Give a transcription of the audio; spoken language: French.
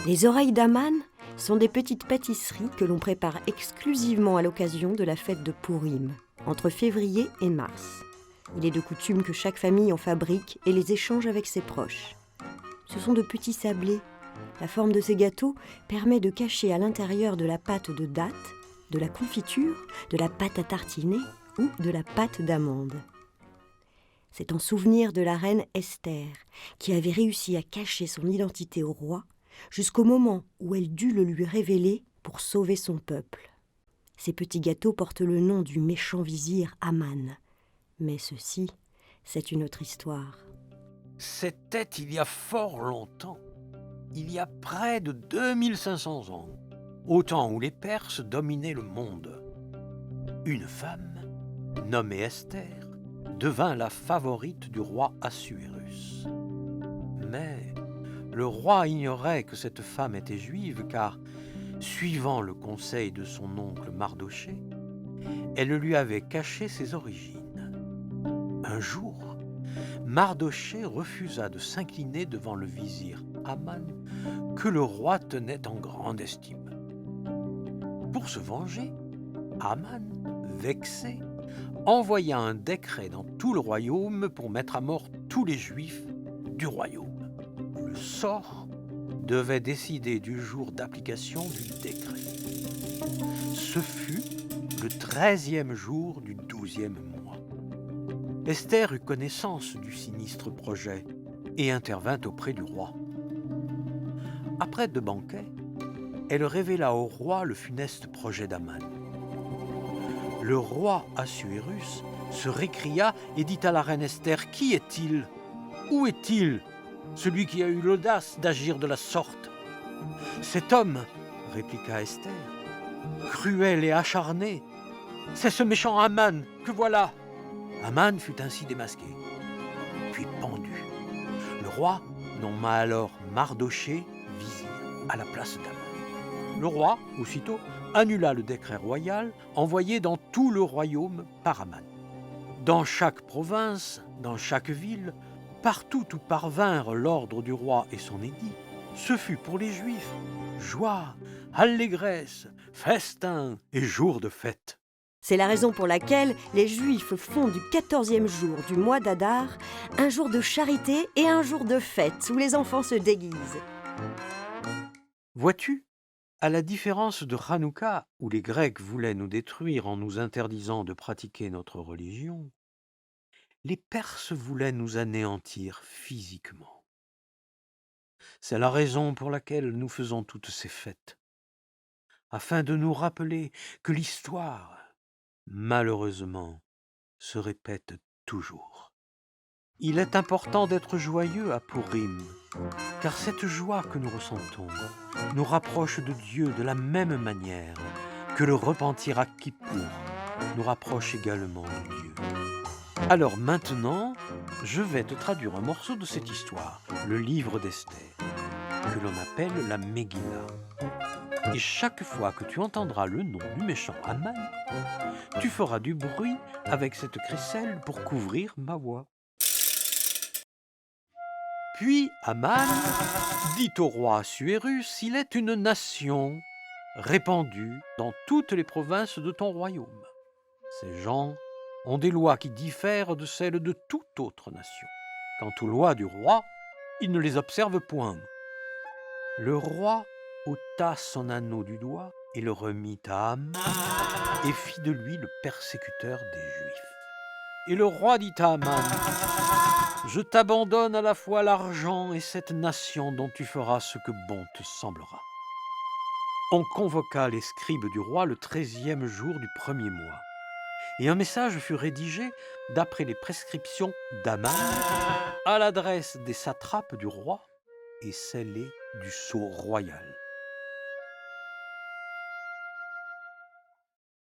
Les oreilles d'Aman sont des petites pâtisseries que l'on prépare exclusivement à l'occasion de la fête de Pourim, entre février et mars. Il est de coutume que chaque famille en fabrique et les échange avec ses proches. Ce sont de petits sablés. La forme de ces gâteaux permet de cacher à l'intérieur de la pâte de dattes, de la confiture, de la pâte à tartiner ou de la pâte d'amande. C'est en souvenir de la reine Esther, qui avait réussi à cacher son identité au roi jusqu'au moment où elle dut le lui révéler pour sauver son peuple. Ces petits gâteaux portent le nom du méchant vizir Aman. Mais ceci, c'est une autre histoire. C'était il y a fort longtemps, il y a près de 2500 ans, au temps où les Perses dominaient le monde. Une femme, nommée Esther, devint la favorite du roi Assuérus. Mais le roi ignorait que cette femme était juive car, suivant le conseil de son oncle Mardochée, elle lui avait caché ses origines. Un jour, Mardochée refusa de s'incliner devant le vizir Aman que le roi tenait en grande estime. Pour se venger, Aman, vexé, envoya un décret dans tout le royaume pour mettre à mort tous les juifs du royaume. Le sort devait décider du jour d'application du décret. Ce fut le 13e jour du 12e mois. Esther eut connaissance du sinistre projet et intervint auprès du roi. Après 2 banquets, elle révéla au roi le funeste projet d'Aman. Le roi Assuérus se récria et dit à la reine Esther « Qui est-il ? Où est-il, celui qui a eu l'audace d'agir de la sorte ?» « Cet homme, répliqua Esther, cruel et acharné, c'est ce méchant Aman que voilà. » Aman fut ainsi démasqué, puis pendu. Le roi nomma alors Mardochée vizir à la place d'Aman. Le roi, aussitôt, annula le décret royal envoyé dans tout le royaume par Aman. Dans chaque province, dans chaque ville, partout où parvinrent l'ordre du roi et son édit, ce fut pour les Juifs joie, allégresse, festin et jour de fête. C'est la raison pour laquelle les Juifs font du 14e jour du mois d'Adar un jour de charité et un jour de fête où les enfants se déguisent. Vois-tu, à la différence de Hanouka, où les Grecs voulaient nous détruire en nous interdisant de pratiquer notre religion, les Perses voulaient nous anéantir physiquement. C'est la raison pour laquelle nous faisons toutes ces fêtes, afin de nous rappeler que l'histoire, malheureusement, se répète toujours. Il est important d'être joyeux à Pourim, car cette joie que nous ressentons nous rapproche de Dieu de la même manière que le repentir à Kippour nous rapproche également de Dieu. Alors maintenant, je vais te traduire un morceau de cette histoire, le livre d'Esther, que l'on appelle la Megillah. Et chaque fois que tu entendras le nom du méchant Aman, tu feras du bruit avec cette crécelle pour couvrir ma voix. Puis Aman dit au roi Assuérus, il est une nation répandue dans toutes les provinces de ton royaume. Ces gens ont des lois qui diffèrent de celles de toute autre nation. Quant aux lois du roi, ils ne les observent point. Le roi ôta son anneau du doigt et le remit à Aman et fit de lui le persécuteur des Juifs. Et le roi dit à Aman, « Je t'abandonne à la fois l'argent et cette nation dont tu feras ce que bon te semblera. » On convoqua les scribes du roi le 13e jour du 1er mois. Et un message fut rédigé d'après les prescriptions d'Aman à l'adresse des satrapes du roi et scellé du sceau royal.